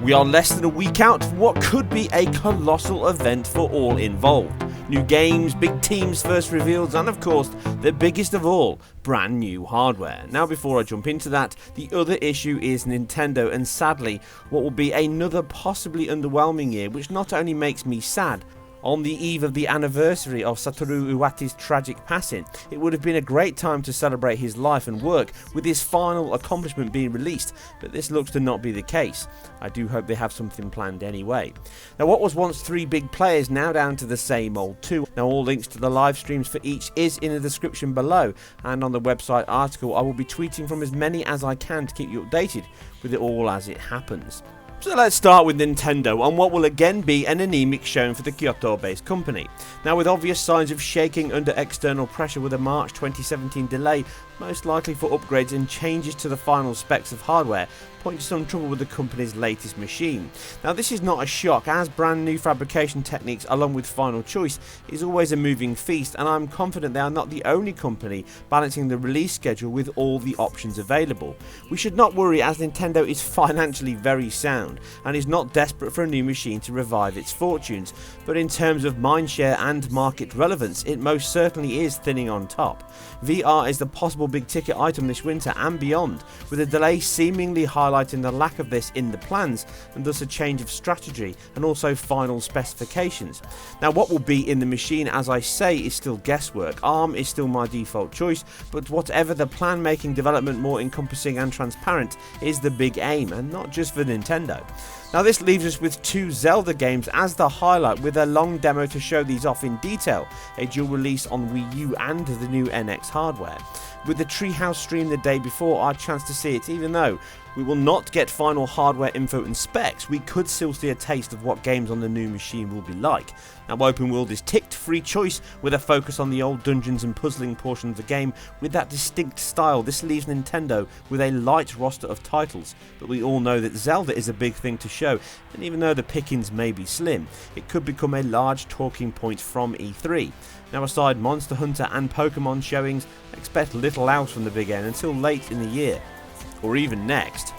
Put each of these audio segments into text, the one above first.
We are less than a week out from what could be a colossal event for all involved. New games, big teams first reveals, and of course, the biggest of all, brand new hardware. Now before I jump into that, the other issue is Nintendo, and sadly, what will be another possibly underwhelming year, which not only makes me sad. On the eve of the anniversary of Satoru Iwata's tragic passing, it would have been a great time to celebrate his life and work with his final accomplishment being released, but this looks to not be the case. I do hope they have something planned anyway. Now what was once 3 big players now down to the same old 2. Now all links to the live streams for each is in the description below, and on the website article I will be tweeting from as many as I can to keep you updated with it all as it happens. So let's start with Nintendo on what will again be an anemic showing for the Kyoto-based company. Now with obvious signs of shaking under external pressure with a March 2017 delay, most likely for upgrades and changes to the final specs of hardware, point to some trouble with the company's latest machine. Now this is not a shock, as brand new fabrication techniques along with final choice is always a moving feast, and I'm confident they are not the only company balancing the release schedule with all the options available. We should not worry, as Nintendo is financially very sound and is not desperate for a new machine to revive its fortunes, but in terms of mindshare and market relevance, it most certainly is thinning on top. VR is the possible big ticket item this winter and beyond, with a delay seemingly highlighting the lack of this in the plans, and thus a change of strategy and also final specifications. Now what will be in the machine, as I say, is still guesswork. ARM is still my default choice, but whatever the plan, making development more encompassing and transparent is the big aim, and not just for Nintendo. Now this leaves us with 2 Zelda games as the highlight, with a long demo to show these off in detail, a dual release on Wii U and the new NX hardware. With the Treehouse stream the day before, our chance to see it, even though we will not get final hardware info and specs, we could still see a taste of what games on the new machine will be like. Now open world is ticked, free choice with a focus on the old dungeons and puzzling portion of the game with that distinct style. This leaves Nintendo with a light roster of titles, but we all know that Zelda is a big thing to show, and even though the pickings may be slim, it could become a large talking point from E3. Now aside Monster Hunter and Pokemon showings, expect little else from the big end until late in the year, or even next.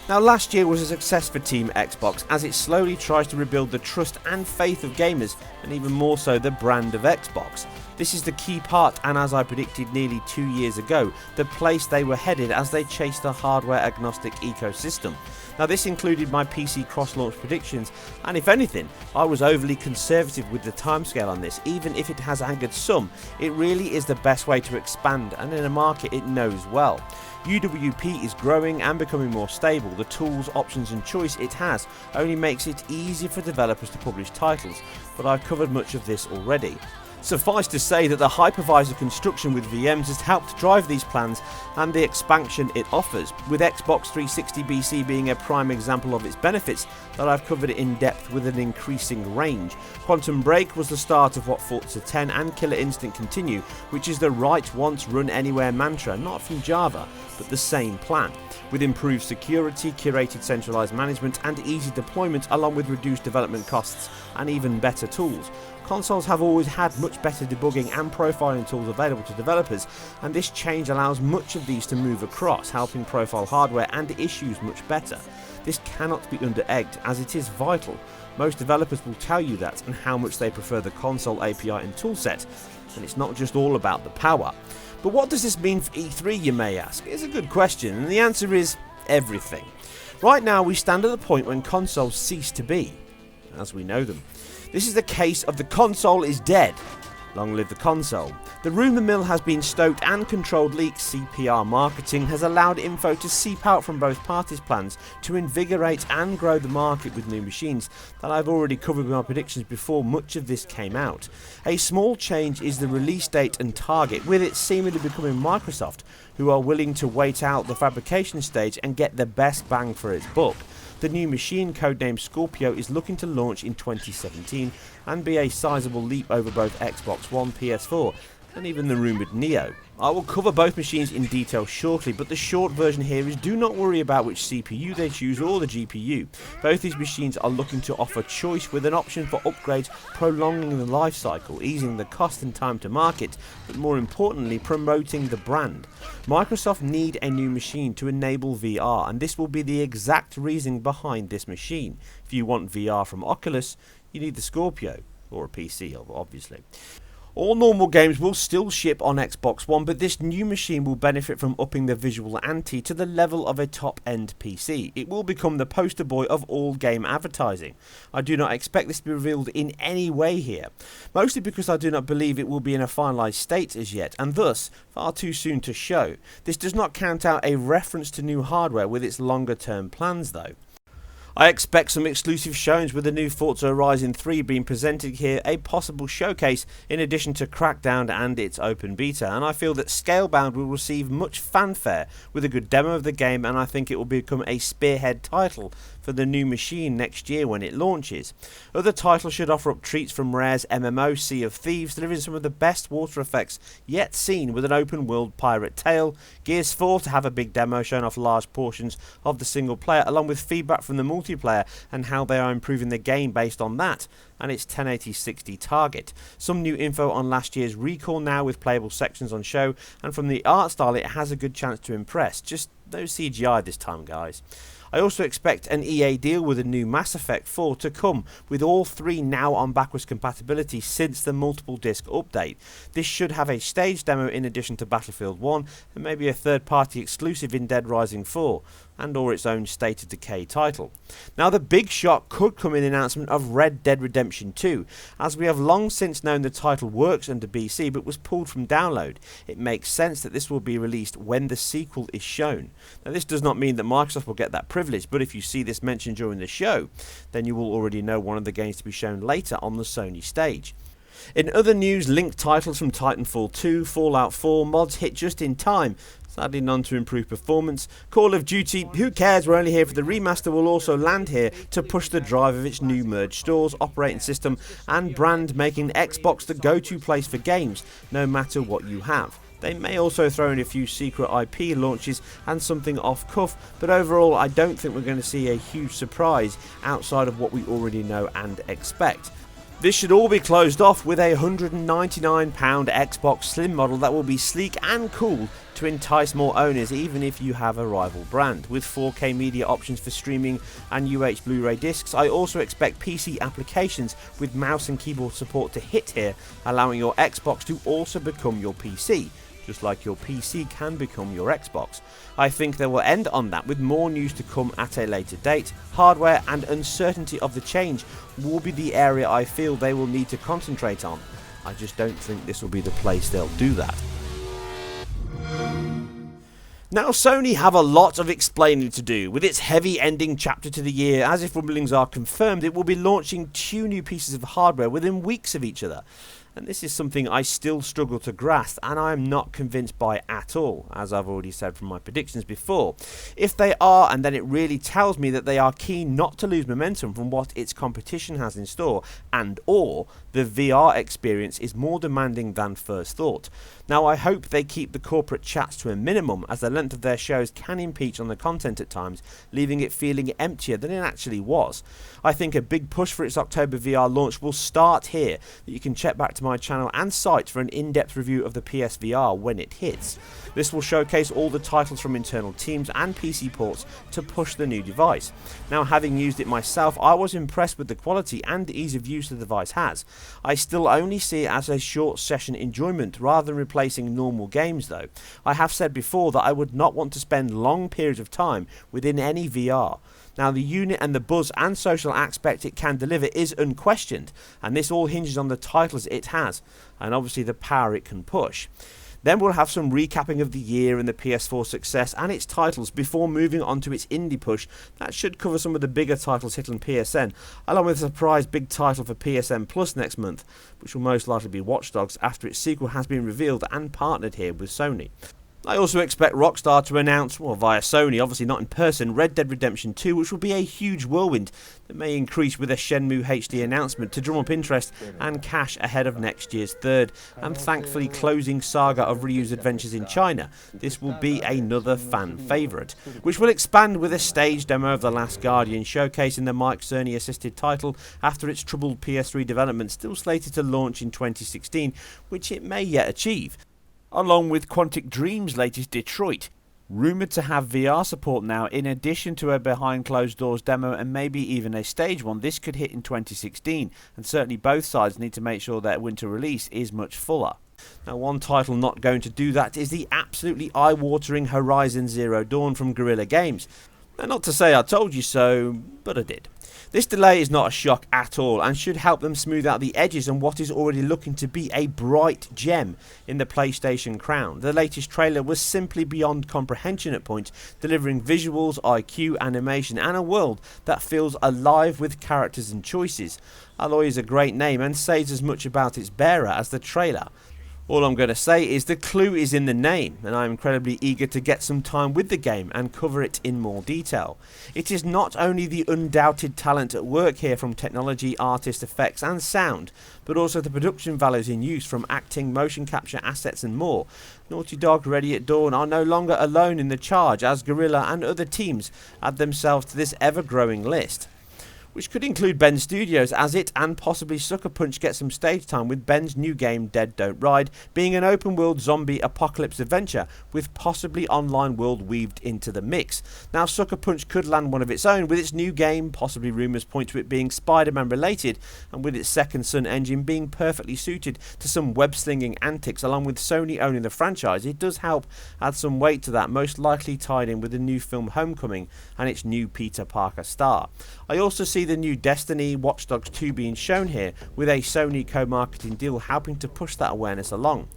Now last year was a success for Team Xbox, as it slowly tries to rebuild the trust and faith of gamers, and even more so the brand of Xbox. This is the key part, and as I predicted nearly 2 years ago, the place they were headed as they chased a hardware agnostic ecosystem. Now this included my PC cross-launch predictions, and if anything, I was overly conservative with the timescale on this. Even if it has angered some, it really is the best way to expand, and in a market it knows well. UWP is growing and becoming more stable. The tools, options and choice it has only makes it easier for developers to publish titles, but I've covered much of this already. Suffice to say that the hypervisor construction with VMs has helped drive these plans and the expansion it offers, with Xbox 360 BC being a prime example of its benefits that I've covered in depth with an increasing range. Quantum Break was the start of what Forza 10 and Killer Instinct continue, which is the write once run anywhere mantra, not from Java, but the same plan, with improved security, curated centralized management and easy deployment, along with reduced development costs and even better tools. Consoles have always had much better debugging and profiling tools available to developers, and this change allows much of these to move across, helping profile hardware and issues much better. This cannot be under-egged, as it is vital. Most developers will tell you that, and how much they prefer the console API and toolset, and it's not just all about the power. But what does this mean for E3, you may ask? It's a good question, and the answer is everything. Right now we stand at the point when consoles cease to be, as we know them. This is the case of the console is dead. Long live the console. The rumour mill has been stoked, and controlled leaks, CPR marketing, has allowed info to seep out from both parties' plans to invigorate and grow the market with new machines that I've already covered with my predictions before much of this came out. A small change is the release date and target, with it seemingly becoming Microsoft, who are willing to wait out the fabrication stage and get the best bang for its buck. The new machine, codenamed Scorpio, is looking to launch in 2017 and be a sizable leap over both Xbox One, PS4 and even the rumoured Neo. I will cover both machines in detail shortly, but the short version here is do not worry about which CPU they choose or the GPU. Both these machines are looking to offer choice with an option for upgrades, prolonging the life cycle, easing the cost and time to market, but more importantly promoting the brand. Microsoft need a new machine to enable VR, and this will be the exact reason behind this machine. If you want VR from Oculus, you need the Scorpio, or a PC obviously. All normal games will still ship on Xbox One, but this new machine will benefit from upping the visual ante to the level of a top-end PC. It will become the poster boy of all game advertising. I do not expect this to be revealed in any way here, mostly because I do not believe it will be in a finalised state as yet, and thus far too soon to show. This does not count out a reference to new hardware with its longer-term plans though. I expect some exclusive showings with the new Forza Horizon 3 being presented here, a possible showcase in addition to Crackdown and its open beta, and I feel that Scalebound will receive much fanfare with a good demo of the game, and I think it will become a spearhead title for the new machine next year when it launches. Other titles should offer up treats from Rare's MMO Sea of Thieves, delivering some of the best water effects yet seen with an open world pirate tale, Gears 4 to have a big demo showing off large portions of the single player along with feedback from the multiplayer and how they are improving the game based on that, and its 1080-60 target. Some new info on last year's Recall now with playable sections on show, and from the art style it has a good chance to impress, just no CGI this time guys. I also expect an EA deal with a new Mass Effect 4 to come, with all three now on backwards compatibility since the multiple disc update. This should have a stage demo in addition to Battlefield 1 and maybe a third party exclusive in Dead Rising 4 and or its own State of Decay title. Now the big shock could come in the announcement of Red Dead Redemption 2, as we have long since known the title works under BC but was pulled from download. It makes sense that this will be released when the sequel is shown. Now this does not mean that Microsoft will get that privilege, but if you see this mentioned during the show, then you will already know one of the games to be shown later on the Sony stage. In other news, linked titles from Titanfall 2, Fallout 4 mods hit just in time. Sadly none to improve performance. Call of Duty, who cares, we're only here for the remaster, will also land here to push the drive of its new merged stores, operating system and brand, making Xbox the go-to place for games, no matter what you have. They may also throw in a few secret IP launches and something off-cuff, but overall I don't think we're going to see a huge surprise outside of what we already know and expect. This should all be closed off with a £199 Xbox Slim model that will be sleek and cool to entice more owners even if you have a rival brand. With 4K media options for streaming and UH Blu-ray discs, I also expect PC applications with mouse and keyboard support to hit here, allowing your Xbox to also become your PC, just like your PC can become your Xbox. I think they will end on that with more news to come at a later date. Hardware and uncertainty of the change will be the area I feel they will need to concentrate on. I just don't think this will be the place they'll do that. Now Sony have a lot of explaining to do with its heavy ending chapter to the year, as if rumblings are confirmed it will be launching 2 new pieces of hardware within weeks of each other. And this is something I still struggle to grasp, and I am not convinced by at all, as I've already said from my predictions before. If they are, and then it really tells me that they are keen not to lose momentum from what its competition has in store, and or the VR experience is more demanding than first thought. Now I hope they keep the corporate chats to a minimum, as the length of their shows can impeach on the content at times, leaving it feeling emptier than it actually was. I think a big push for its October VR launch will start here, that you can check back to my channel and site for an in-depth review of the PSVR when it hits. This will showcase all the titles from internal teams and PC ports to push the new device. Now having used it myself, I was impressed with the quality and ease of use the device has. I still only see it as a short session enjoyment rather than replacing normal games though. I have said before that I would not want to spend long periods of time within any VR. Now the unit and the buzz and social aspect it can deliver is unquestioned, and this all hinges on the titles it has and obviously the power it can push. Then we'll have some recapping of the year and the PS4 success and its titles before moving on to its indie push. That should cover some of the bigger titles hit on PSN, along with a surprise big title for PSN Plus next month, which will most likely be Watch Dogs after its sequel has been revealed and partnered here with Sony. I also expect Rockstar to announce, well, via Sony, obviously not in person, Red Dead Redemption 2, which will be a huge whirlwind that may increase with a Shenmue HD announcement to drum up interest and cash ahead of next year's third and thankfully closing saga of Ryu's adventures in China. This will be another fan favourite, which will expand with a stage demo of The Last Guardian, showcasing the Mike Cerny assisted title after its troubled PS3 development, still slated to launch in 2016, which it may yet achieve, along with Quantic Dream's latest Detroit, rumoured to have VR support now in addition to a behind closed doors demo and maybe even a stage one. This could hit in 2016, and certainly both sides need to make sure their winter release is much fuller. Now, one title not going to do that is the absolutely eye-watering Horizon Zero Dawn from Guerrilla Games. Now, not to say I told you so, but I did. This delay is not a shock at all and should help them smooth out the edges on what is already looking to be a bright gem in the PlayStation crown. The latest trailer was simply beyond comprehension at points, delivering visuals, IQ, animation and a world that feels alive with characters and choices. Aloy is a great name and says as much about its bearer as the trailer. All I'm going to say is the clue is in the name, and I'm incredibly eager to get some time with the game and cover it in more detail. It is not only the undoubted talent at work here from technology, artist, effects and sound, but also the production values in use from acting, motion capture, assets and more. Naughty Dog Ready at Dawn are no longer alone in the charge, as Guerrilla and other teams add themselves to this ever-growing list, which could include Bend Studios, as it and possibly Sucker Punch get some stage time with Ben's new game Dead Don't Ride being an open world zombie apocalypse adventure with possibly online world weaved into the mix. Now Sucker Punch could land one of its own with its new game, possibly rumours point to it being Spider-Man related, and with its Second Son engine being perfectly suited to some web-slinging antics. Along with Sony owning the franchise, it does help add some weight to that, most likely tied in with the new film Homecoming and its new Peter Parker star. I also see the new Destiny Watch Dogs 2 being shown here, with a Sony co-marketing deal helping to push that awareness along.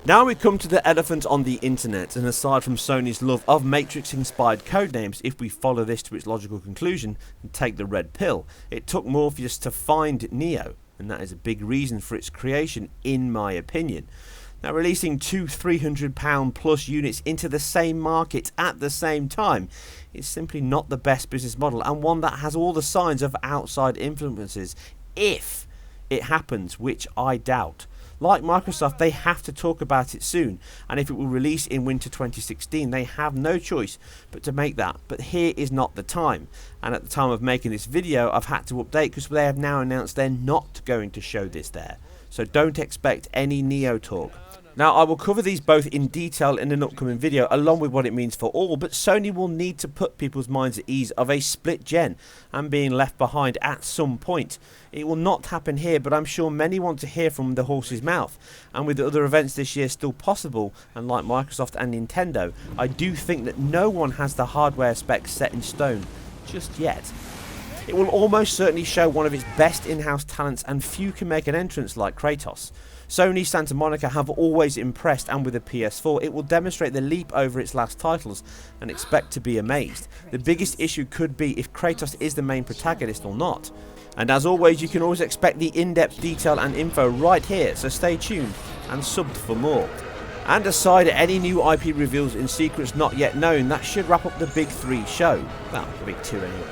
Now we come to the elephant on the internet, and aside from Sony's love of Matrix-inspired codenames, if we follow this to its logical conclusion and take the red pill, it took Morpheus to find Neo, and that is a big reason for its creation, in my opinion. Now, releasing two £300 plus units into the same market at the same time is simply not the best business model, and one that has all the signs of outside influences, if it happens, which I doubt. Like Microsoft, they have to talk about it soon, and if it will release in winter 2016, they have no choice but to make that. But here is not the time, and at the time of making this video, I've had to update because they have now announced they're not going to show this there. So don't expect any Neo talk. Now, I will cover these both in detail in an upcoming video, along with what it means for all, but Sony will need to put people's minds at ease of a split gen and being left behind at some point. It will not happen here, but I'm sure many want to hear from the horse's mouth. And with the other events this year still possible, and like Microsoft and Nintendo, I do think that no one has the hardware specs set in stone just yet. It will almost certainly show one of its best in-house talents, and few can make an entrance like Kratos. Sony Santa Monica have always impressed, and with the PS4 it will demonstrate the leap over its last titles and expect to be amazed. The biggest issue could be if Kratos is the main protagonist or not. And as always, you can always expect the in-depth detail and info right here, so stay tuned and subbed for more. And aside any new IP reveals in secrets not yet known, that should wrap up the big three show. Well, the big two anyway.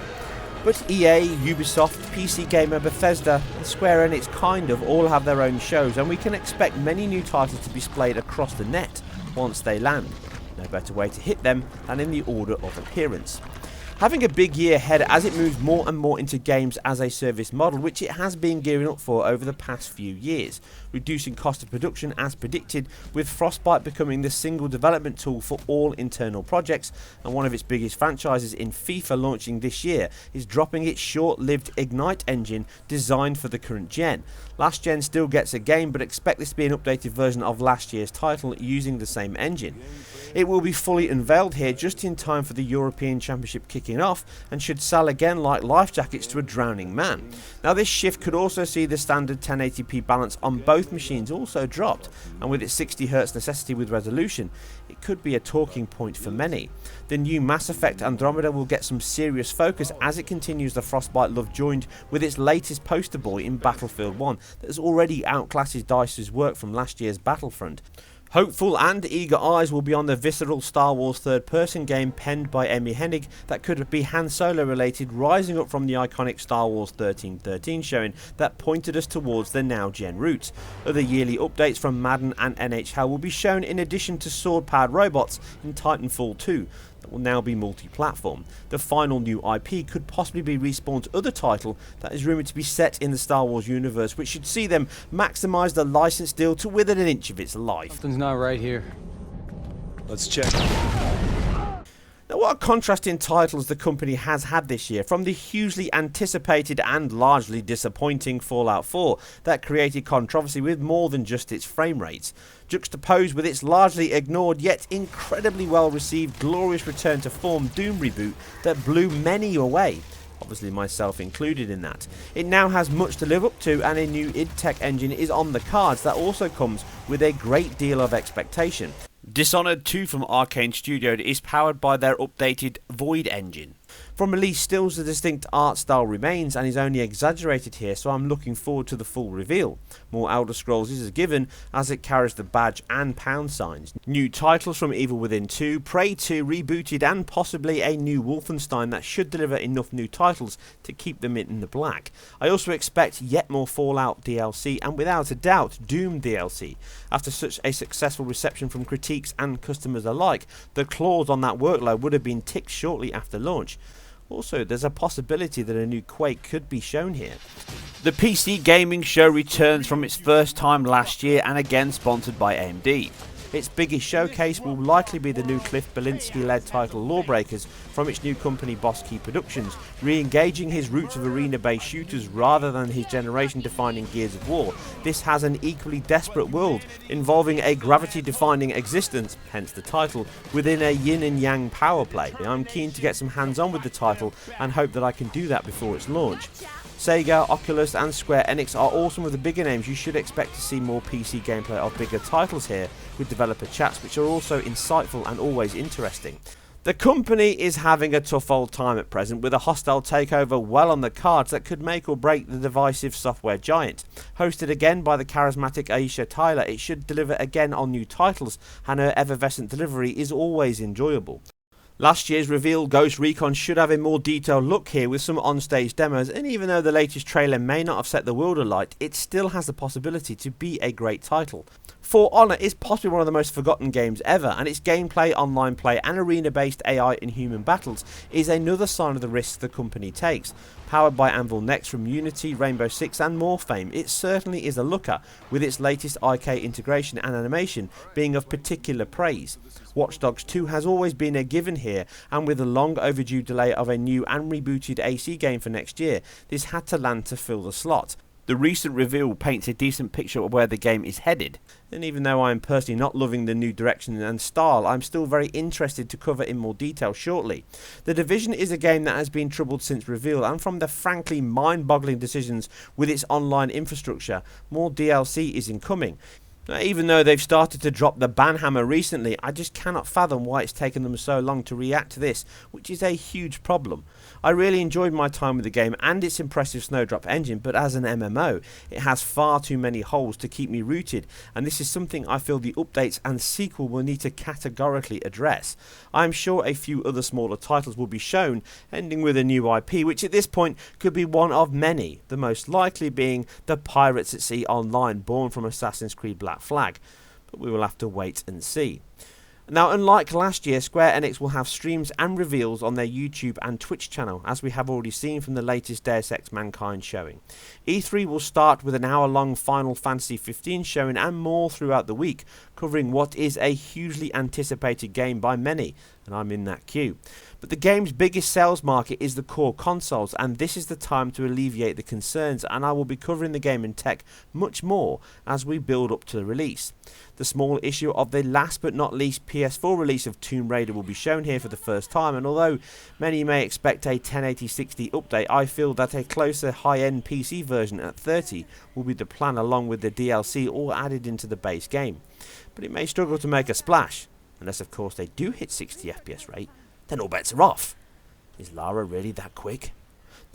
But EA, Ubisoft, PC Gamer, Bethesda and Square Enix kind of all have their own shows, and we can expect many new titles to be splayed across the net once they land. No better way to hit them than in the order of appearance. Having a big year ahead as it moves more and more into games as a service model, which it has been gearing up for over the past few years, reducing cost of production as predicted, with Frostbite becoming the single development tool for all internal projects, and one of its biggest franchises in FIFA launching this year is dropping its short-lived Ignite engine designed for the current gen. Last gen still gets a game, but expect this to be an updated version of last year's title using the same engine. It will be fully unveiled here just in time for the European Championship kicking off, and should sell again like life jackets to a drowning man. Now, this shift could also see the standard 1080p balance on both machines also dropped, and with its 60Hz necessity with resolution, it could be a talking point for many. The new Mass Effect Andromeda will get some serious focus as it continues the Frostbite love, joined with its latest poster boy in Battlefield 1 that has already outclassed DICE's work from last year's Battlefront. Hopeful and eager eyes will be on the visceral Star Wars third-person game penned by Amy Hennig that could be Han Solo related, rising up from the iconic Star Wars 1313 showing that pointed us towards the now-gen roots. Other yearly updates from Madden and NHL will be shown in addition to sword-powered robots in Titanfall 2 that will now be multi-platform. The final new IP could possibly be Respawn's other title that is rumoured to be set in the Star Wars universe, which should see them maximise the license deal to within an inch of its life. Something's not right here. Let's check. Now, what contrasting titles the company has had this year, from the hugely anticipated and largely disappointing Fallout 4 that created controversy with more than just its frame rates, juxtaposed with its largely ignored yet incredibly well received glorious return to form Doom reboot that blew many away, obviously myself included in that. It now has much to live up to, and a new id Tech engine is on the cards that also comes with a great deal of expectation. Dishonored 2 from Arcane Studio is powered by their updated Void engine. From release, still the distinct art style remains and is only exaggerated here, so I'm looking forward to the full reveal. More Elder Scrolls is a given as it carries the badge and pound signs. New titles from Evil Within 2, Prey 2 rebooted, and possibly a new Wolfenstein that should deliver enough new titles to keep them in the black. I also expect yet more Fallout DLC and without a doubt Doom DLC. After such a successful reception from critiques and customers alike, the claws on that workload would have been ticked shortly after launch. Also, there's a possibility that a new Quake could be shown here. The PC Gaming Show returns from its first time last year and again sponsored by AMD. Its biggest showcase will likely be the new Cliff Belinsky-led title Lawbreakers from its new company Boss Key Productions, re-engaging his roots of arena-based shooters rather than his generation-defining Gears of War. This has an equally desperate world, involving a gravity-defining existence, hence the title, within a yin and yang power play. I'm keen to get some hands-on with the title and hope that I can do that before its launch. Sega, Oculus and Square Enix are all some of the bigger names. You should expect to see more PC gameplay of bigger titles here, with developer chats which are also insightful and always interesting. The company is having a tough old time at present, with a hostile takeover well on the cards that could make or break the divisive software giant. Hosted again by the charismatic Aisha Tyler, it should deliver again on new titles, and her effervescent delivery is always enjoyable. Last year's reveal Ghost Recon should have a more detailed look here with some on-stage demos, and even though the latest trailer may not have set the world alight, it still has the possibility to be a great title. For Honor is possibly one of the most forgotten games ever, and its gameplay, online play and arena-based AI in human battles is another sign of the risks the company takes. Powered by Anvil Next from Unity, Rainbow Six and more fame, it certainly is a looker, with its latest IK integration and animation being of particular praise. Watch Dogs 2 has always been a given here, and with the long overdue delay of a new and rebooted AC game for next year, this had to land to fill the slot. The recent reveal paints a decent picture of where the game is headed, and even though I am personally not loving the new direction and style, I'm still very interested to cover in more detail shortly. The Division is a game that has been troubled since reveal, and from the frankly mind-boggling decisions with its online infrastructure, more DLC is incoming. Now, even though they've started to drop the banhammer recently, I just cannot fathom why it's taken them so long to react to this, which is a huge problem. I really enjoyed my time with the game and its impressive Snowdrop engine, but as an MMO, it has far too many holes to keep me rooted, and this is something I feel the updates and sequel will need to categorically address. I am sure a few other smaller titles will be shown, ending with a new IP, which at this point could be one of many, the most likely being the Pirates at Sea Online, born from Assassin's Creed Black Flag, but we will have to wait and see. Now, unlike last year, Square Enix will have streams and reveals on their YouTube and Twitch channel, as we have already seen from the latest Deus Ex Mankind showing. E3 will start with an hour-long Final Fantasy 15 showing and more throughout the week, covering what is a hugely anticipated game by many, and I'm in that queue. But the game's biggest sales market is the core consoles, and this is the time to alleviate the concerns, and I will be covering the game in tech much more as we build up to the release. The small issue of the last but not least PS4 release of Tomb Raider will be shown here for the first time, and although many may expect a 1080-60 update, I feel that a closer high-end PC version at 30 will be the plan, along with the DLC all added into the base game. But it may struggle to make a splash, unless of course they do hit 60 FPS rate, then all bets are off. Is Lara really that quick?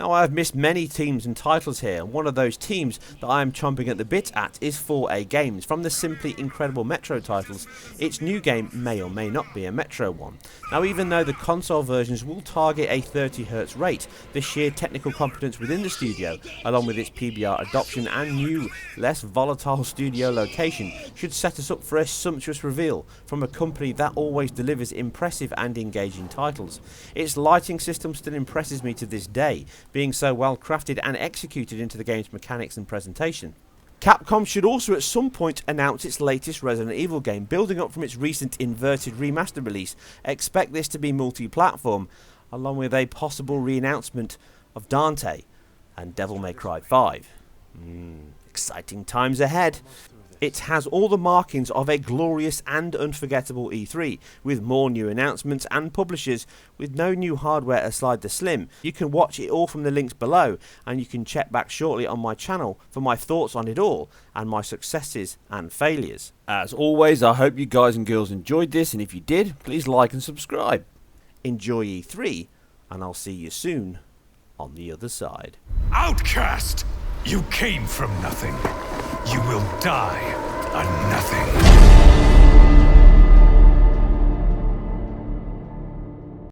Now, I have missed many teams and titles here, and one of those teams that I am chomping at the bit at is 4A Games. From the simply incredible Metro titles, its new game may or may not be a Metro one. Now, even though the console versions will target a 30Hz rate, the sheer technical competence within the studio, along with its PBR adoption and new, less volatile studio location, should set us up for a sumptuous reveal from a company that always delivers impressive and engaging titles. Its lighting system still impresses me to this day, being so well crafted and executed into the game's mechanics and presentation. Capcom should also at some point announce its latest Resident Evil game, building up from its recent inverted remaster release. Expect this to be multi-platform, along with a possible re-announcement of Dante and Devil May Cry 5. Exciting times ahead. It has all the markings of a glorious and unforgettable E3, with more new announcements and publishers, with no new hardware aside the Slim. You can watch it all from the links below, and you can check back shortly on my channel for my thoughts on it all, and my successes and failures. As always, I hope you guys and girls enjoyed this, and if you did, please like and subscribe. Enjoy E3, and I'll see you soon on the other side. Outcast! You came from nothing. You will die a nothing.